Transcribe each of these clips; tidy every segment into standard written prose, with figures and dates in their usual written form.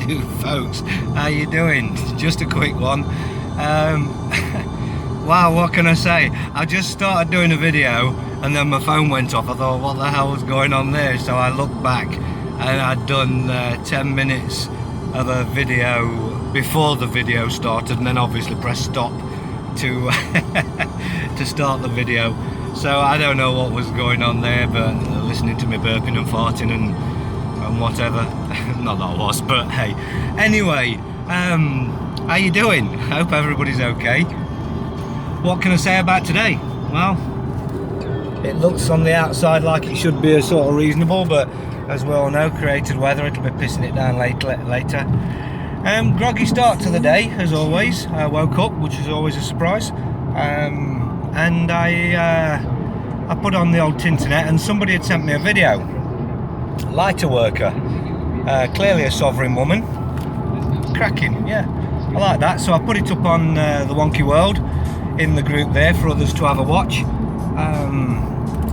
you folks, how you doing? Just a quick one. Wow, what can I say? I just started doing a video and then my phone went off. I thought, what the hell was going on there? So I looked back and I'd done 10 minutes of a video before the video started, and then obviously pressed stop to to start the video. So I don't know what was going on there, but listening to me burping and farting and whatever. Not that I was, but hey. Anyway, how you doing? Hope everybody's okay. What can I say about today? Well, it looks on the outside like it should be a sort of reasonable, but as we all know, created weather, it'll be pissing it down later. Groggy start to the day, as always. I woke up, which is always a surprise, and I put on the old Tinternet, and somebody had sent me a video. Lighter worker, clearly a sovereign woman. Cracking, yeah, I like that. So I put it up on the Wonky World in the group there for others to have a watch.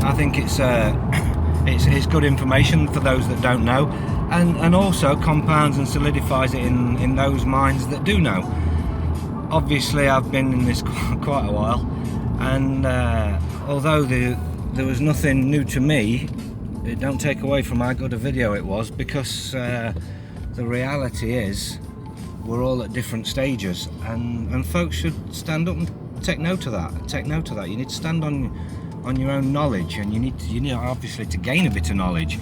I think it's good information for those that don't know, and also compounds and solidifies it in those minds that do know. Obviously I've been in this quite a while, and although there was nothing new to me, it don't take away from how good a video it was, because the reality is we're all at different stages, and folks should stand up and take note of that. You need to stand on your own knowledge, and you need obviously to gain a bit of knowledge,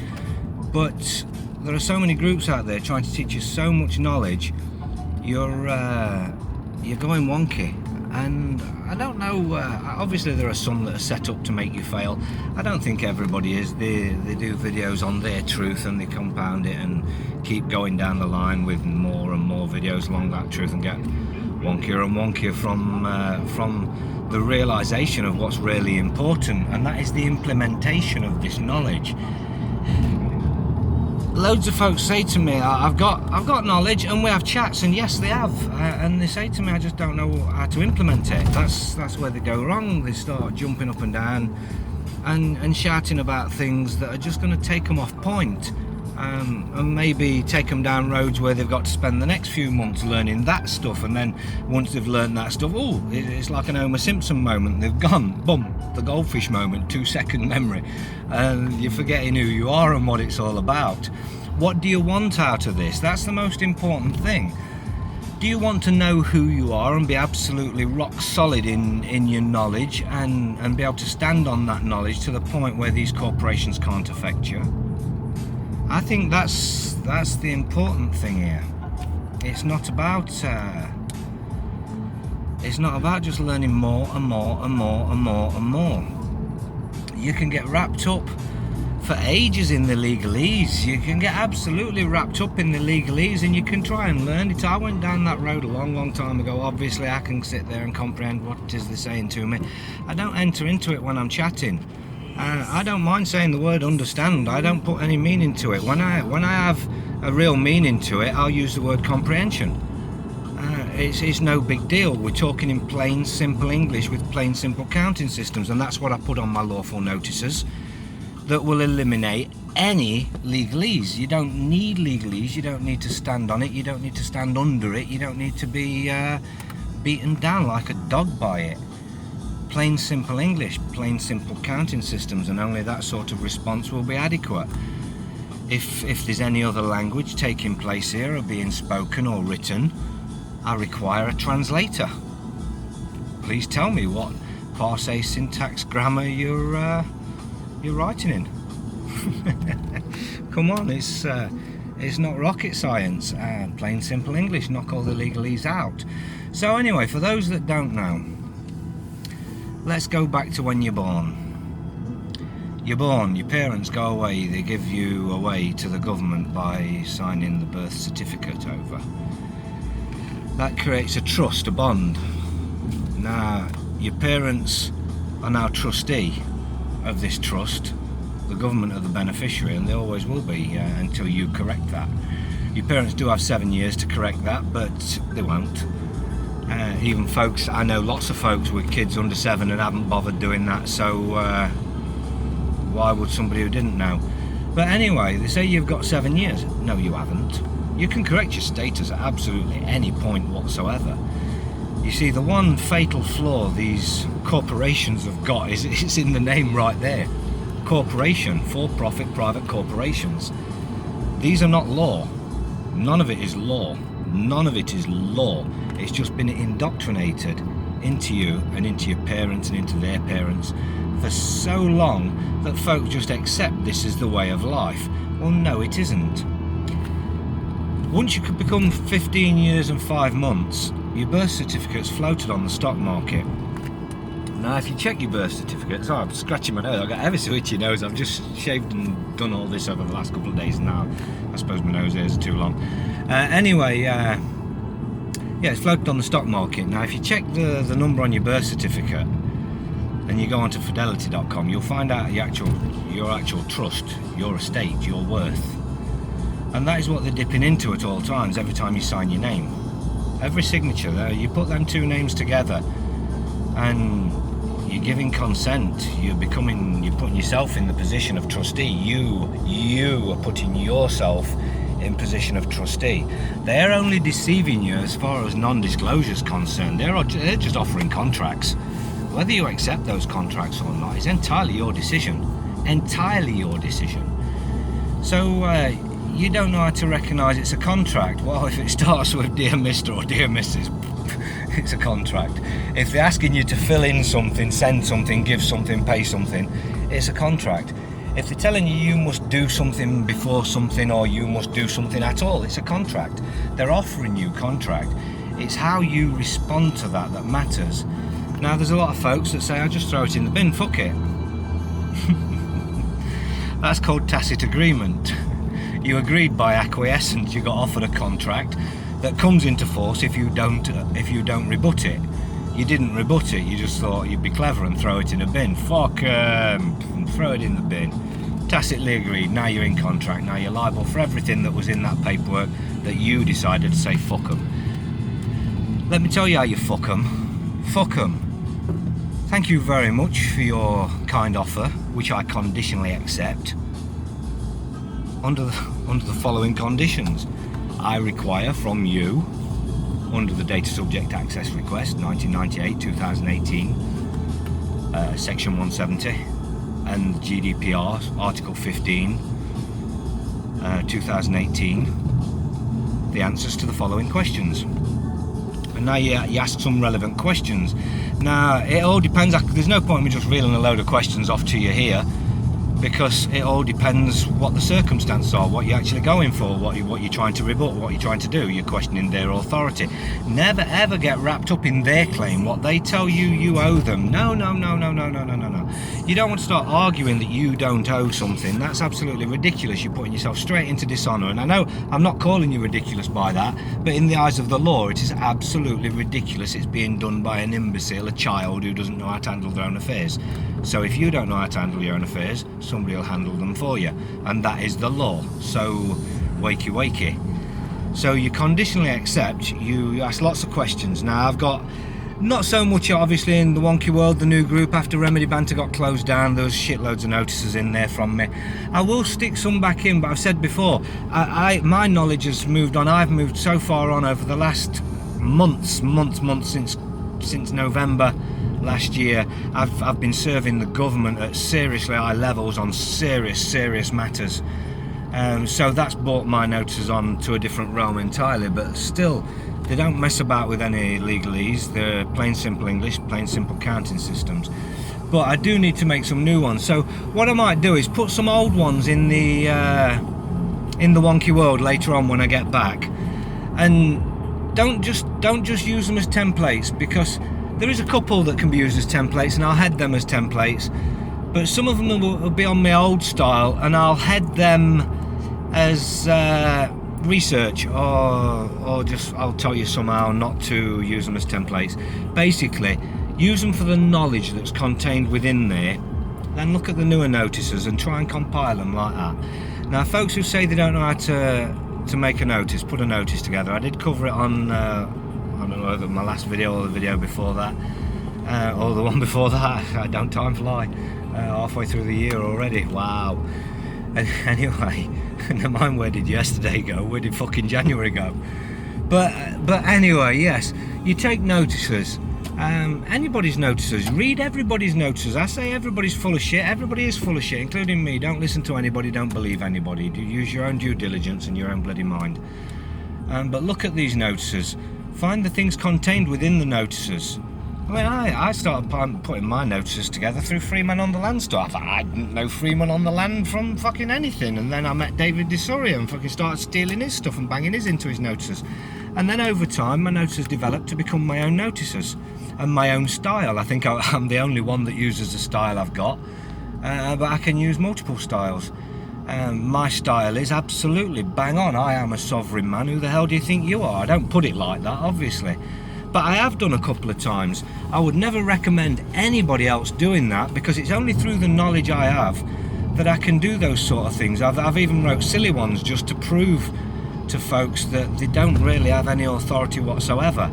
but there are so many groups out there trying to teach you so much knowledge, you're going wonky. And I don't know, obviously there are some that are set up to make you fail. I don't think everybody is. They do videos on their truth and they compound it and keep going down the line with more and more videos along that truth, and get wonkier and wonkier from the realization of what's really important, and that is the implementation of this knowledge. Loads of folks say to me, I've got knowledge, and we have chats, and yes they have, and they say to me, I just don't know how to implement it. That's where they go wrong. They start jumping up and down and shouting about things that are just going to take them off point, and maybe take them down roads where they've got to spend the next few months learning that stuff, and then once they've learned that stuff, it's like an Homer Simpson moment. They've gone, boom, the goldfish moment, 2-second memory, and you're forgetting who you are and what it's all about. What do you want out of this? That's the most important thing. Do you want to know who you are and be absolutely rock solid in your knowledge, and be able to stand on that knowledge to the point where these corporations can't affect you? I think that's the important thing here. It's not about just learning more and more and more and more and more. You can get wrapped up for ages in the legalese. You can get absolutely wrapped up in the legalese, and you can try and learn it. I went down that road a long time ago. Obviously I can sit there and comprehend what it is they're saying to me. I don't enter into it when I'm chatting. I don't mind saying the word understand. I don't put any meaning to it. When I have a real meaning to it, I'll use the word comprehension. It's no big deal. We're talking in plain simple English with plain simple counting systems, and that's what I put on my lawful notices, that will eliminate any legalese. You don't need legalese. You don't need to stand on it. You don't need to stand under it. You don't need to be beaten down like a dog by it. Plain simple English, plain simple counting systems, and only that sort of response will be adequate. If there's any other language taking place here, or being spoken or written, I require a translator. Please tell me what parse, syntax, grammar you're writing in. Come on, it's not rocket science. Plain simple English, knock all the legalese out. So anyway, for those that don't know, let's go back to when you're born. You're born, your parents go away, they give you away to the government by signing the birth certificate over. That creates a trust, a bond. Now, your parents are now trustee of this trust. The government are the beneficiary, and they always will be until you correct that. Your parents do have 7 years to correct that, but they won't. Even folks, I know lots of folks with kids under 7 and haven't bothered doing that, so why would somebody who didn't know? But anyway, they say you've got 7 years. No, you haven't. You can correct your status at absolutely any point whatsoever. You see, the one fatal flaw these corporations have got is it's in the name right there. Corporation, for-profit private corporations. These are not law. None of it is law. None of it is law. It's just been indoctrinated into you and into your parents and into their parents for so long that folks just accept this is the way of life. Well, no, it isn't. Once you could become 15 years and 5 months, your birth certificate's floated on the stock market. Now, if you check your birth certificate, sorry, I'm scratching my nose, I've got ever so itchy nose, I've just shaved and done all this over the last couple of days, and now I suppose my nose hairs are too long. Yeah, it's floated on the stock market. Now, if you check the number on your birth certificate, and you go onto fidelity.com, you'll find out your actual trust, your estate, your worth. And that is what they're dipping into at all times, every time you sign your name. Every signature there, you put them two names together and you're giving consent, you're putting yourself in the position of trustee. You are putting yourself in position of trustee. They're only deceiving you as far as non-disclosure is concerned. They're just offering contracts. Whether you accept those contracts or not is entirely your decision. Entirely your decision. So you don't know how to recognise it's a contract. Well, if it starts with Dear Mr. or Dear Mrs., it's a contract. If they're asking you to fill in something, send something, give something, pay something, it's a contract. If they're telling you you must do something before something, or you must do something at all, it's a contract. They're offering you contract. It's how you respond to that matters. Now, there's a lot of folks that say, I'll just throw it in the bin, fuck it. That's called tacit agreement. You agreed by acquiescence, you got offered a contract that comes into force if you don't rebut it. You didn't rebut it, you just thought you'd be clever and throw it in a bin. Fuck 'em, throw it in the bin. Tacitly agreed, now you're in contract, now you're liable for everything that was in that paperwork that you decided to say fuck 'em. Let me tell you how you fuck 'em. Fuck 'em. Thank you very much for your kind offer, which I conditionally accept. Under the following conditions. I require from you, under the Data Subject Access Request 1998-2018, Section 170, and GDPR Article 15, 2018, the answers to the following questions. And now you ask some relevant questions. Now, it all depends. There's no point in me just reeling a load of questions off to you here, because it all depends what the circumstances are, what you're actually going for, what you're trying to rebut, what you're trying to do. You're questioning their authority. Never ever get wrapped up in their claim, what they tell you you owe them. No. You don't want to start arguing that you don't owe something. That's absolutely ridiculous. You're putting yourself straight into dishonour. And I know I'm not calling you ridiculous by that, but in the eyes of the law, it is absolutely ridiculous. It's being done by an imbecile, a child who doesn't know how to handle their own affairs. So if you don't know how to handle your own affairs, somebody will handle them for you, and that is the law. So wakey. So you conditionally accept, you ask lots of questions. Now, I've got not so much obviously in the wonky world, the new group after Remedy Banter got closed down. There was shitloads of notices in there from me. I will stick some back in, but I've said before, my knowledge has moved on. I've moved so far on over the last months since November last year. I've been serving the government at seriously high levels on serious matters. So that's brought my notices on to a different realm entirely, but still, they don't mess about with any legalese. They're plain simple English, plain simple counting systems. But I do need to make some new ones. So what I might do is put some old ones in the wonky world later on when I get back, and don't just use them as templates, because there is a couple that can be used as templates, and I'll head them as templates. But some of them will be on my old style, and I'll head them as research, or just I'll tell you somehow not to use them as templates. Basically, use them for the knowledge that's contained within there, then look at the newer notices and try and compile them like that. Now, folks who say they don't know how to make a notice, put a notice together, I did cover it on I don't know whether my last video or the video before that, or the one before that. Don't time fly, halfway through the year already, wow. And anyway, never mind where did yesterday go, where did fucking January go? But anyway, yes, you take notices. Anybody's notices. Read everybody's notices. I say everybody's full of shit. Everybody is full of shit, including me. Don't listen to anybody. Don't believe anybody. Use your own due diligence and your own bloody mind. But look at these notices. Find the things contained within the notices. I mean, I started putting my notices together through Free Men on the Land stuff. I didn't know Free Men on the Land from fucking anything. And then I met David DeSoria and fucking started stealing his stuff and banging his into his notices. And then over time, my notices developed to become my own notices and my own style. I think I'm the only one that uses the style I've got, but I can use multiple styles. My style is absolutely bang on. I am a sovereign man. Who the hell do you think you are? I don't put it like that, obviously. But I have done a couple of times. I would never recommend anybody else doing that, because it's only through the knowledge I have that I can do those sort of things. I've even wrote silly ones just to prove to folks that they don't really have any authority whatsoever.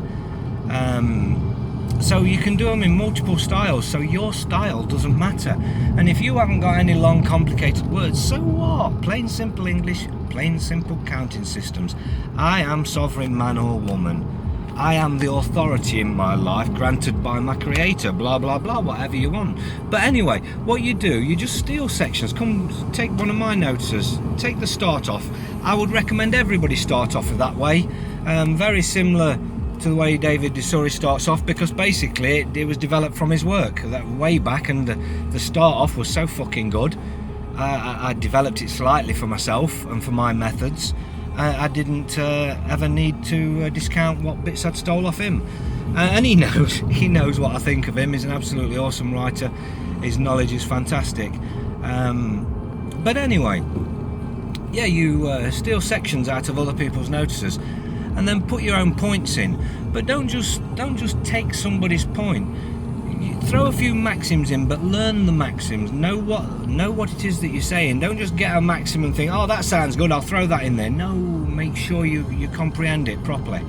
So you can do them in multiple styles, so your style doesn't matter. And if you haven't got any long complicated words, so what? Plain simple English, plain simple counting systems. I am sovereign man or woman. I am the authority in my life granted by my creator, blah blah blah, whatever you want. But anyway, what you do, you just steal sections. Come take one of my notices, take the start off. I would recommend everybody start off that way. Very similar to the way David DeSoria starts off, because basically it was developed from his work that way back, and the start off was so fucking good. I developed it slightly for myself and for my methods. I didn't ever need to discount what bits I'd stole off him, and he knows what I think of him. He's an absolutely awesome writer. His knowledge is fantastic. But anyway, yeah, you steal sections out of other people's notices and then put your own points in, but don't just take somebody's point. You throw a few maxims in, but learn the maxims. Know what it is that you're saying. Don't just get a maxim and think, oh, that sounds good, I'll throw that in there. No, make sure you comprehend it properly.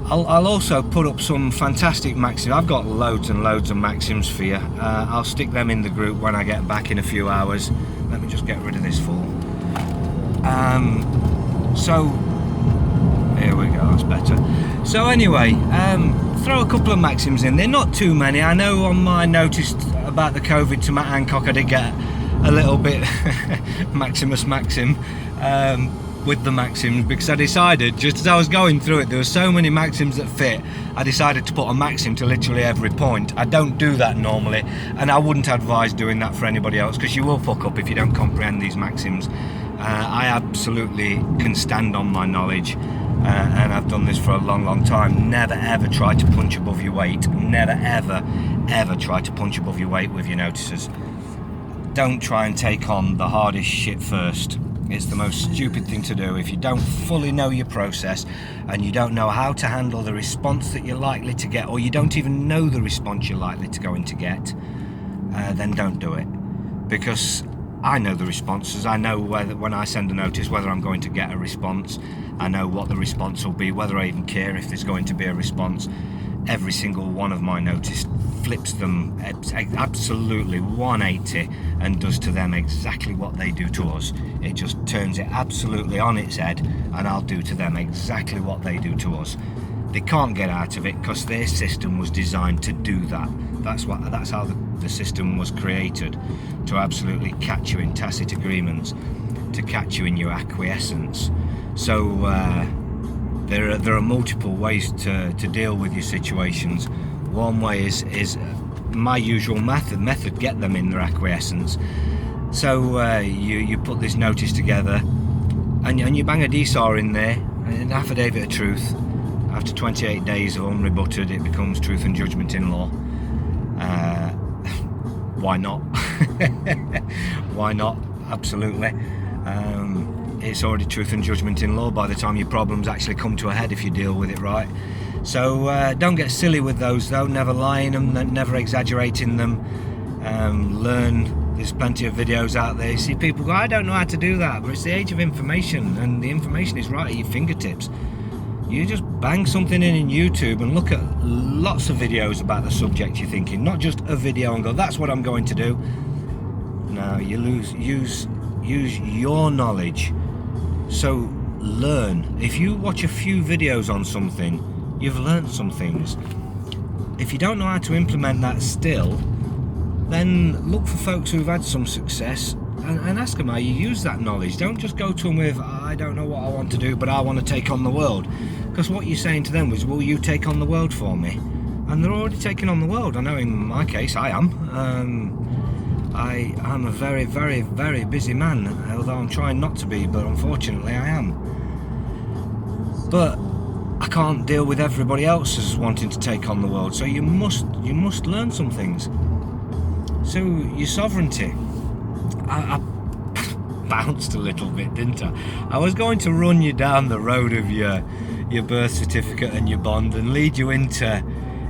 I'll also put up some fantastic maxims. I've got loads and loads of maxims for you. I'll stick them in the group when I get back in a few hours. Let me just get rid of this fool. So here we go, that's better. So anyway, throw a couple of maxims in. They're not too many. I know on my notice about the COVID to Matt Hancock, I did get a little bit Maximus Maxim with the maxims, because I decided, just as I was going through it, there were so many maxims that fit, I decided to put a maxim to literally every point. I don't do that normally, and I wouldn't advise doing that for anybody else, because you will fuck up if you don't comprehend these maxims. I absolutely can stand on my knowledge, and I've done this for a long time. Never ever try to punch above your weight. Never ever try to punch above your weight with your notices. Don't try and take on the hardest shit first. It's the most stupid thing to do. If you don't fully know your process and you don't know how to handle the response that you're likely to get, or you don't even know the response you're likely to going to get, then don't do it. Because I know the responses. I know whether, when I send a notice, whether I'm going to get a response. I know what the response will be, whether I even care if there's going to be a response. Every single one of my notices flips them absolutely 180 and does to them exactly what they do to us. It just turns it absolutely on its head, and I'll do to them exactly what they do to us. They can't get out of it because their system was designed to do that. That's how the system was created, to absolutely catch you in tacit agreements, to catch you in your acquiescence. So there are multiple ways to deal with your situations. One way is my usual method, get them in their acquiescence. So you put this notice together, and you bang a DSAR in there, an affidavit of truth. After 28 days of unrebutted, it becomes truth and judgment in law. Why not? Why not? Absolutely. It's already truth and judgment in law by the time your problems actually come to a head, if you deal with it right. So don't get silly with those though. Never lie in them, never exaggerate in them. Learn. There's plenty of videos out there. You see people go, I don't know how to do that, but it's the age of information, and the information is right at your fingertips. You just bang something in YouTube and look at lots of videos about the subject you're thinking, not just a video and go, that's what I'm going to do. Now you use your knowledge. So learn. If you watch a few videos on something, you've learned some things. If you don't know how to implement that still, then look for folks who've had some success and ask them how you use that knowledge. Don't just go to them with, I don't know what I want to do, but I want to take on the world. Because what you're saying to them is, will you take on the world for me? And they're already taking on the world. I know in my case I am. I'm a very, very, very busy man, although I'm trying not to be, but unfortunately I am. But I can't deal with everybody else as wanting to take on the world, so you must learn some things. So your sovereignty. I bounced a little bit, didn't I? I was going to run you down the road of your birth certificate and your bond and lead you into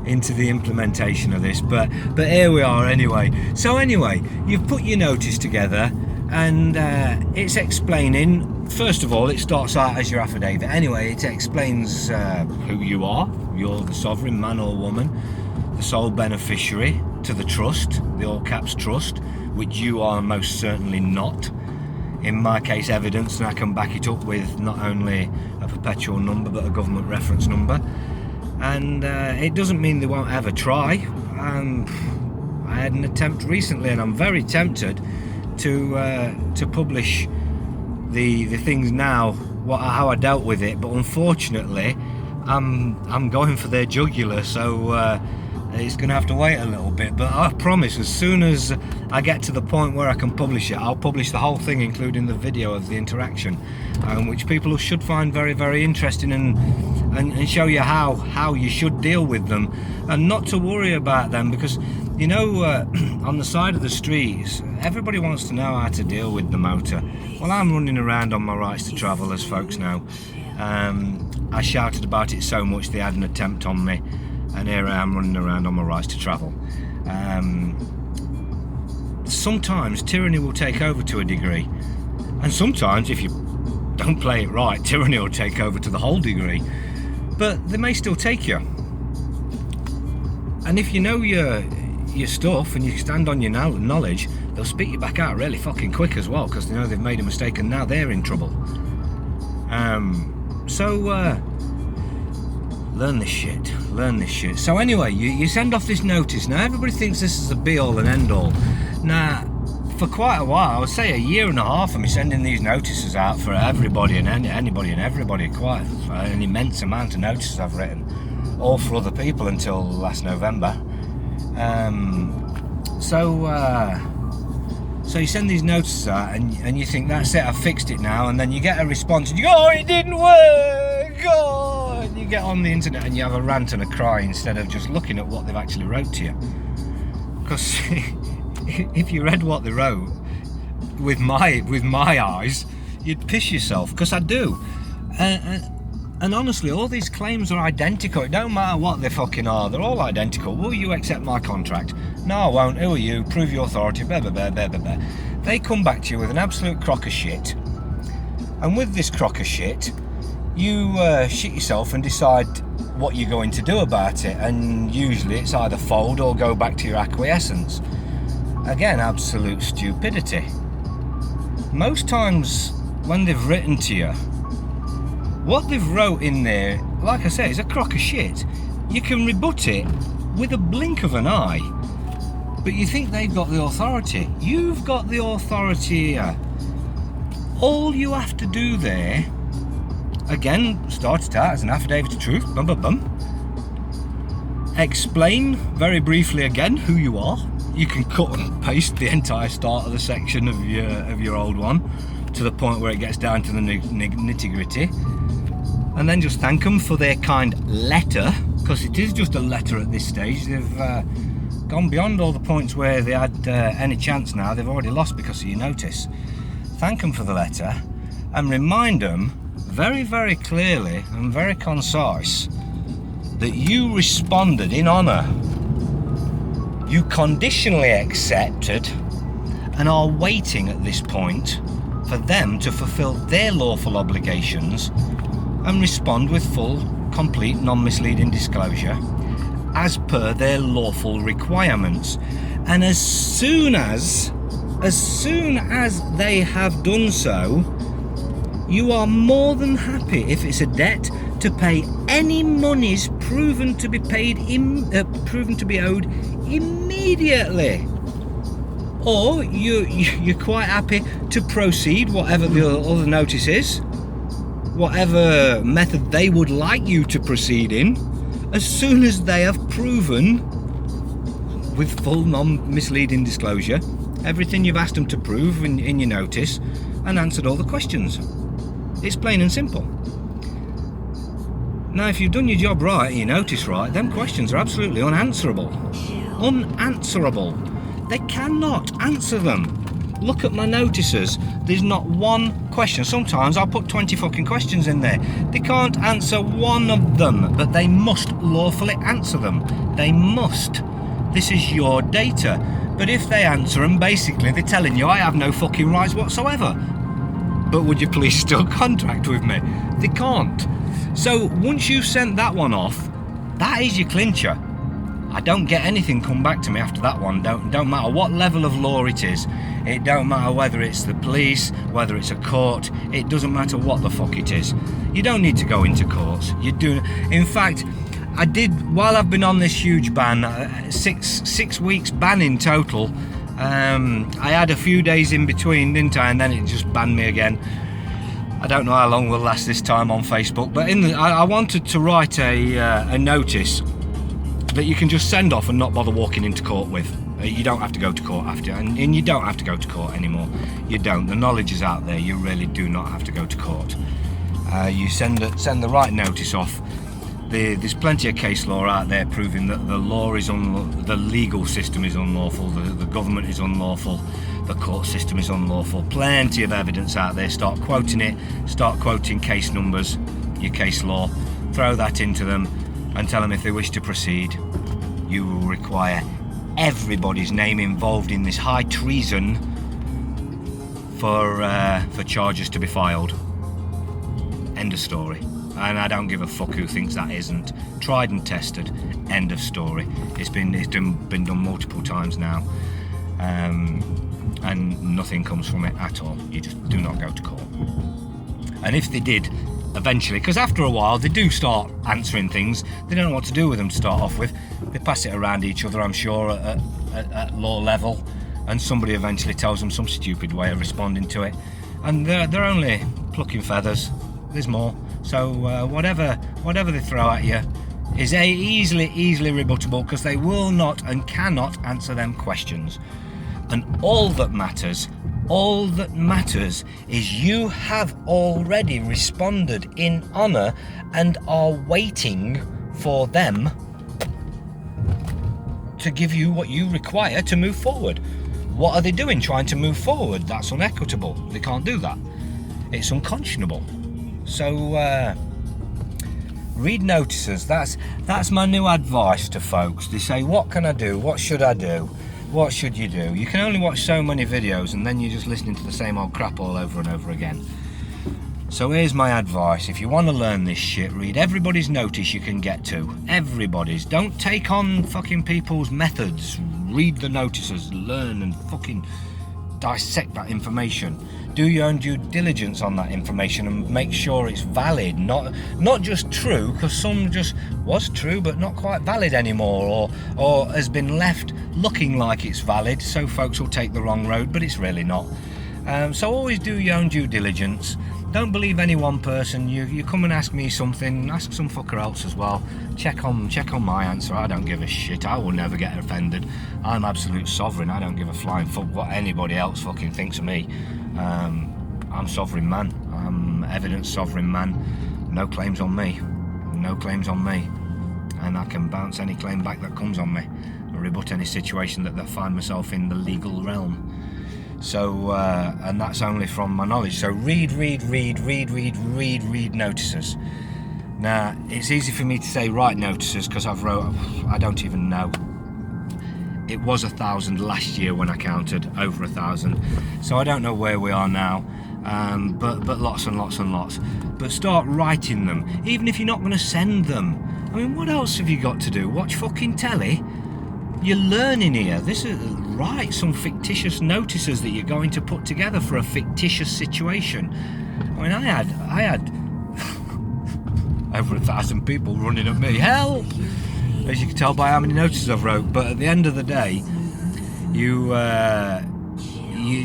the implementation of this, but here we are anyway. So anyway, you've put your notice together, and it's explaining. First of all, it starts out as your affidavit. Anyway, it explains who you are. You're the sovereign man or woman, the sole beneficiary to the trust, the all caps trust, which you are most certainly not. In my case, evidence, and I can back it up with not only a perpetual number but a government reference number. And it doesn't mean they won't ever try. I had an attempt recently, and I'm very tempted to publish the things now, how I dealt with it. But unfortunately, I'm going for their jugular, so it's going to have to wait a little bit. But I promise, as soon as I get to the point where I can publish it, I'll publish the whole thing, including the video of the interaction, which people should find very, very interesting, and show you how you should deal with them, and not to worry about them, because you know, on the side of the streets, everybody wants to know how to deal with the motor. Well, I'm running around on my rights to travel, as folks know. I shouted about it so much they had an attempt on me, and here I am running around on my rights to travel. Sometimes tyranny will take over to a degree, and sometimes, if you don't play it right, tyranny will take over to the whole degree. But they may still take you. And if you know your stuff and you stand on your knowledge, they'll spit you back out really fucking quick as well, because they know they've made a mistake and now they're in trouble. Learn this shit. So anyway, you send off this notice. Now everybody thinks this is the be all and end all. Now, for quite a while, I would say a year and a half of me sending these notices out for everybody and anybody and everybody, quite an immense amount of notices I've written, all for other people until last November. So you send these notices out and you think, that's it, I've fixed it now, and then you get a response and you go, oh, it didn't work, oh, and you get on the internet and you have a rant and a cry instead of just looking at what they've actually wrote to you. Because if you read what they wrote with my eyes, you'd piss yourself, because I do. And honestly, all these claims are identical. It don't matter what they fucking are, they're all identical. Will you accept my contract? No, I won't. Who are you? Prove your authority. Blah, blah, blah, blah, blah, blah. They come back to you with an absolute crock of shit. And with this crock of shit, you shit yourself and decide what you're going to do about it. And usually it's either fold or go back to your acquiescence. Again, absolute stupidity. Most times when they've written to you, what they've wrote in there, like I say, is a crock of shit. You can rebut it with a blink of an eye, but you think they've got the authority. You've got the authority here. All you have to do there, again, start it out as an affidavit of truth, bum bum bum. Explain very briefly again who you are. You can cut and paste the entire start of the section of your old one to the point where it gets down to the nitty-gritty, and then just thank them for their kind letter, because it is just a letter at this stage. They've gone beyond all the points where they had any chance. Now they've already lost because of your notice. Thank them for the letter and remind them very, very clearly and very concise that you responded in honour. You conditionally accepted and are waiting at this point for them to fulfil their lawful obligations and respond with full, complete, non-misleading disclosure as per their lawful requirements. And as soon as as soon as they have done so, you are more than happy, if it's a debt, to pay any monies proven to be owed immediately. Or you're quite happy to proceed, whatever the other notice is, whatever method they would like you to proceed in, as soon as they have proven, with full non-misleading disclosure, everything you've asked them to prove in your notice, and answered all the questions. It's plain and simple. Now, if you've done your job right and your notice right, them questions are absolutely unanswerable. Unanswerable. They cannot answer them. Look at my notices. There's not one question. Sometimes I'll put 20 fucking questions in there. They can't answer one of them, but they must lawfully answer them. They must. This is your data. But if they answer them, basically they're telling you I have no fucking rights whatsoever. But would you please still contract with me? They can't. So once you've sent that one off, that is your clincher. I don't get anything come back to me after that one. Don't matter what level of law it is. It don't matter whether it's the police, whether it's a court. It doesn't matter what the fuck it is. You don't need to go into courts. You do. In fact, I did, while I've been on this huge ban, 6 weeks ban in total. I had a few days in between, didn't I? And then it just banned me again. I don't know how long we'll last this time on Facebook, but I wanted to write a notice that you can just send off and not bother walking into court with. You don't have to go to court after, and you don't have to go to court anymore. You don't. The knowledge is out there. You really do not have to go to court. You send the right notice off. There's plenty of case law out there proving that the law is the legal system is unlawful, the government is unlawful, the court system is unlawful. Plenty of evidence out there. Start quoting it. Start quoting case numbers, your case law. Throw that into them and tell them if they wish to proceed, you will require everybody's name involved in this high treason for charges to be filed. End of story. And I don't give a fuck who thinks that isn't. Tried and tested. End of story. It's been done multiple times now, and nothing comes from it at all. You just do not go to court. And if they did, eventually, because after a while they do start answering things, they don't know what to do with them to start off with. They pass it around each other, I'm sure, at law level, and somebody eventually tells them some stupid way of responding to it. And they're only plucking feathers. There's more. So whatever they throw at you is easily rebuttable, because they will not and cannot answer them questions. And all that matters is you have already responded in honour and are waiting for them to give you what you require to move forward. What are they doing trying to move forward? That's unequitable. They can't do that. It's unconscionable. So read notices. That's my new advice to folks. They say, what can I do? What should I do? What should you do? You can only watch so many videos, and then you're just listening to the same old crap all over and over again. So here's my advice. If you want to learn this shit, read everybody's notice you can get to. Everybody's. Don't take on fucking people's methods. Read the notices, learn and fucking dissect that information. Do your own due diligence on that information and make sure it's valid, not just true, because some just was true but not quite valid anymore, or has been left looking like it's valid, so folks will take the wrong road, but it's really not. So always do your own due diligence. Don't believe any one person. You come and ask me something, ask some fucker else as well. Check on my answer. I don't give a shit. I will never get offended. I'm absolute sovereign. I don't give a flying fuck what anybody else fucking thinks of me. I'm sovereign man. I'm evidence sovereign man. No claims on me. No claims on me. And I can bounce any claim back that comes on me, or rebut any situation that I find myself in the legal realm. So, and that's only from my knowledge. So read notices. Now, it's easy for me to say write notices because I don't even know. It was 1,000 last year when I counted, over 1,000. So I don't know where we are now, but lots and lots and lots. But start writing them, even if you're not going to send them. I mean, what else have you got to do? Watch fucking telly? You're learning here. This is write some fictitious notices that you're going to put together for a fictitious situation. I mean, I had over 1,000 people running at me, help, as you can tell by how many notices I've wrote. But at the end of the day, you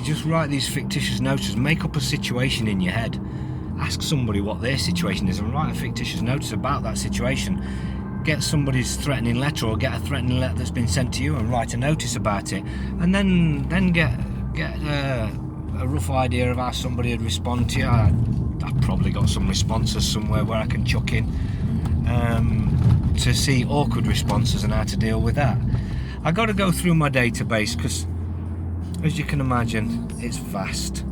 just write these fictitious notices, make up a situation in your head, ask somebody what their situation is and write a fictitious notice about that situation. Get somebody's threatening letter, or get a threatening letter that's been sent to you and write a notice about it, and then get a rough idea of how somebody would respond to you. I've probably got some responses somewhere where I can chuck in to see awkward responses and how to deal with that. I got to go through my database because, as you can imagine, it's vast.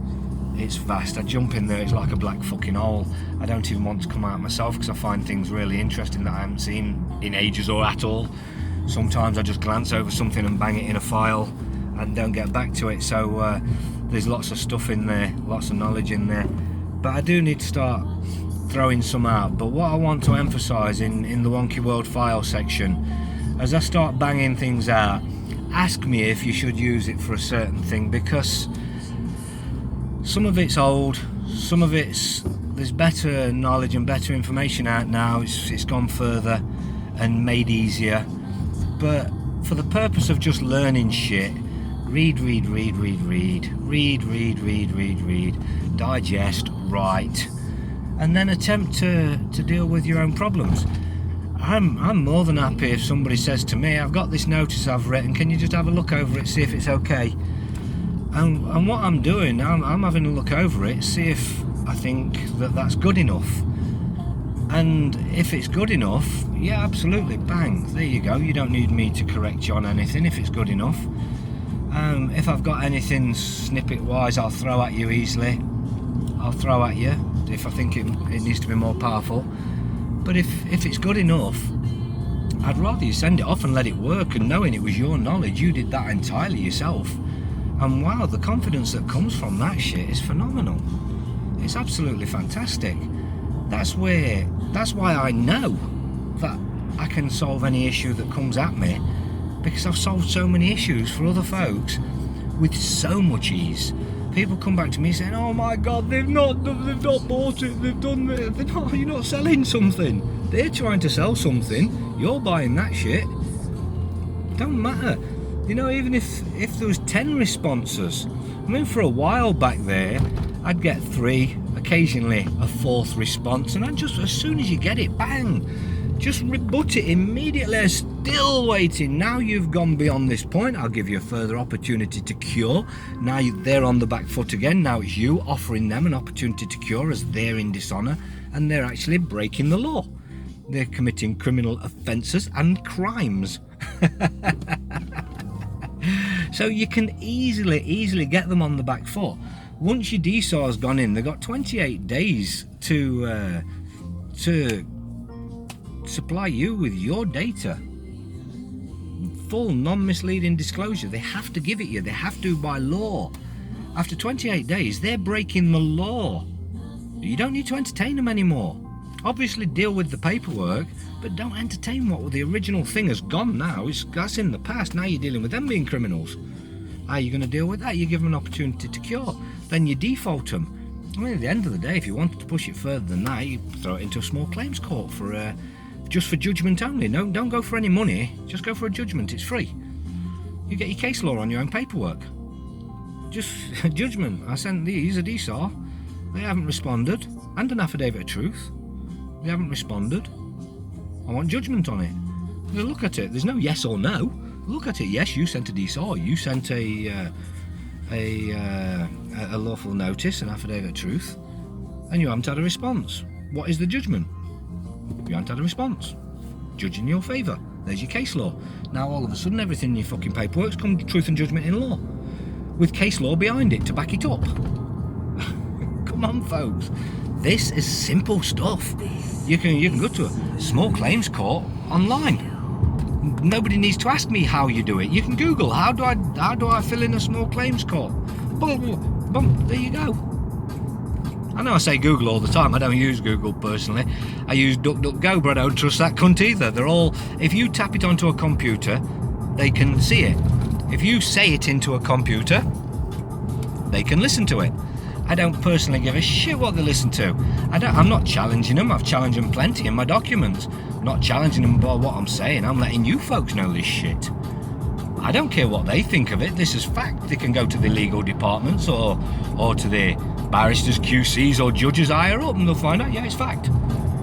It's vast. I jump in there, it's like a black fucking hole. I don't even want to come out myself because I find things really interesting that I haven't seen in ages or at all. Sometimes I just glance over something and bang it in a file and don't get back to it. So there's lots of stuff in there, lots of knowledge in there. But I do need to start throwing some out. But what I want to emphasise in the Wonky World file section, as I start banging things out, ask me if you should use it for a certain thing, because some of it's old, some of there's better knowledge and better information out now. It's gone further and made easier. But for the purpose of just learning shit, read, digest, write, and then attempt to deal with your own problems. I'm more than happy if somebody says to me, I've got this notice I've written, can you just have a look over it, see if it's okay? And what I'm doing, I'm having a look over it, see if I think that's good enough. And if it's good enough, yeah, absolutely, bang, there you go. You don't need me to correct you on anything if it's good enough. If I've got anything snippet-wise I'll throw at you easily, I'll throw at you if I think it needs to be more powerful. But if it's good enough, I'd rather you send it off and let it work, and knowing it was your knowledge, you did that entirely yourself. And wow, the confidence that comes from that shit is phenomenal. It's absolutely fantastic. That's why I know that I can solve any issue that comes at me, because I've solved so many issues for other folks with so much ease. People come back to me saying, "Oh my God, they've not bought it. They've done it. You're not selling something. They're trying to sell something. You're buying that shit. Don't matter." You know, even if there was 10 responses, I mean, for a while back there, I'd get 3, occasionally a 4th response, and I'd just, as soon as you get it, bang, just rebut it immediately. Still waiting. Now you've gone beyond this point, I'll give you a further opportunity to cure. Now they're on the back foot again. Now it's you offering them an opportunity to cure, as they're in dishonour and they're actually breaking the law. They're committing criminal offences and crimes. So you can easily get them on the back foot. Once your DSAR's gone in, they've got 28 days to supply you with your data. Full non-misleading disclosure. They have to give it you. They have to by law. After 28 days, they're breaking the law. You don't need to entertain them anymore. Obviously deal with the paperwork, but don't entertain what the original thing has gone now. That's in the past. Now you're dealing with them being criminals. How are you going to deal with that? You give them an opportunity to cure. Then you default them. I mean, at the end of the day, if you wanted to push it further than that, you throw it into a small claims court for just for judgment only. No, don't go for any money. Just go for a judgment. It's free. You get your case law on your own paperwork. Just a judgment. I sent these a DSAR. They haven't responded. And an affidavit of truth. They haven't responded. I want judgment on it. Just look at it. There's no yes or no. Look at it. Yes, you sent a DSAR. You sent a lawful notice, an affidavit of truth, and you haven't had a response. What is the judgment? You haven't had a response. Judge in your favour. There's your case law. Now all of a sudden everything in your fucking paperwork's come truth and judgment in law, with case law behind it to back it up. Come on, folks. This is simple stuff. You can go to a small claims court online. Nobody needs to ask me how you do it. You can Google how do I fill in a small claims court. Boom, boom, there you go. I know I say Google all the time. I don't use Google personally. I use DuckDuckGo, but I don't trust that cunt either. They're all, if you tap it onto a computer, they can see it. If you say it into a computer, they can listen to it. I don't personally give a shit what they listen to. I'm not challenging them. I've challenged them plenty in my documents. I'm not challenging them by what I'm saying. I'm letting you folks know this shit. I don't care what they think of it. This is fact. They can go to the legal departments or to the barristers, QCs or judges higher up and they'll find out, yeah, it's fact.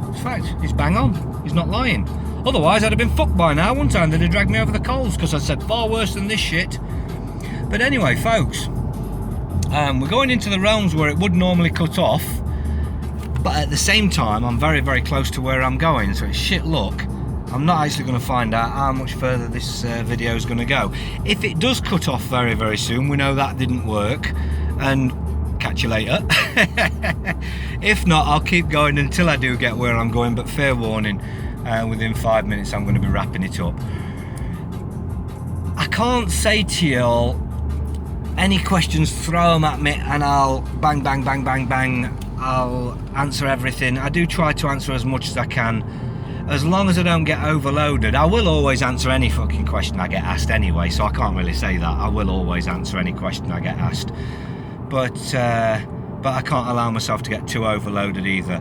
It's fact. It's bang on. He's not lying. Otherwise, I'd have been fucked by now. One time they'd have dragged me over the coals because I said far worse than this shit. But anyway, folks, we're going into the realms where it would normally cut off, but at the same time, I'm very, very close to where I'm going, so it's shit luck. I'm not actually going to find out how much further this video is going to go. If it does cut off very, very soon, we know that didn't work, and catch you later. If not, I'll keep going until I do get where I'm going, but fair warning, within 5 minutes I'm going to be wrapping it up. I can't say to you all, any questions, throw them at me and I'll bang, bang, bang, bang, bang. I'll answer everything. I do try to answer as much as I can, as long as I don't get overloaded. I will always answer any fucking question I get asked anyway, so I can't really say that. I will always answer any question I get asked. But I can't allow myself to get too overloaded either.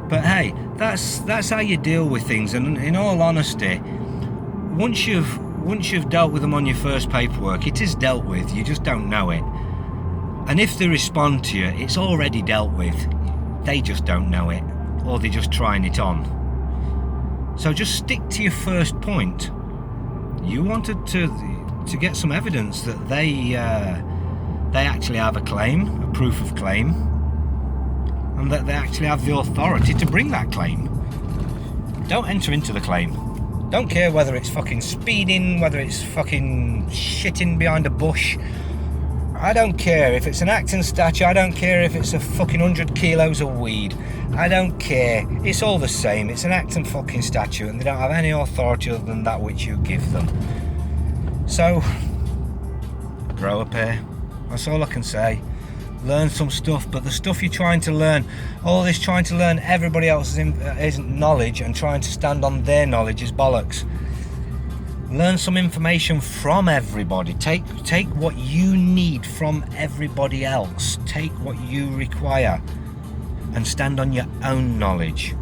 But hey, that's how you deal with things, and in all honesty, once you've dealt with them on your first paperwork, it is dealt with, you just don't know it. And if they respond to you, it's already dealt with. They just don't know it, or they're just trying it on. So just stick to your first point. You wanted to get some evidence that they actually have a claim, a proof of claim, and that they actually have the authority to bring that claim. Don't enter into the claim. Don't care whether it's fucking speeding, whether it's fucking shitting behind a bush. I don't care if it's an acting statue. I don't care if it's a fucking 100 kilos of weed. I don't care. It's all the same. It's an acting fucking statue, and they don't have any authority other than that which you give them. So, grow a pair. That's all I can say. Learn some stuff, but the stuff you're trying to learn, all this trying to learn everybody else's knowledge and trying to stand on their knowledge is bollocks. Learn some information from everybody. Take what you need from everybody else. Take what you require and stand on your own knowledge.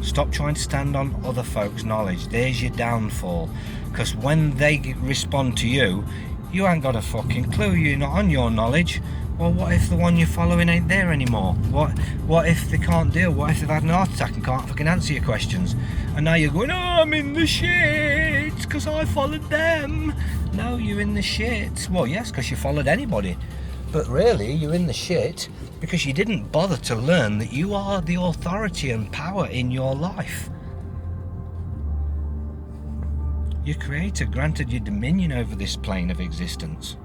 Stop trying to stand on other folks' knowledge. There's your downfall. Because when they respond to you, you ain't got a fucking clue. You're not on your knowledge. Well, what if the one you're following ain't there anymore? What if they can't deal? What if they've had an heart attack and can't fucking answer your questions? And now you're going, oh, I'm in the shit because I followed them. No, you're in the shit. Well, yes, because you followed anybody. But really, you're in the shit because you didn't bother to learn that you are the authority and power in your life. Your Creator granted you dominion over this plane of existence.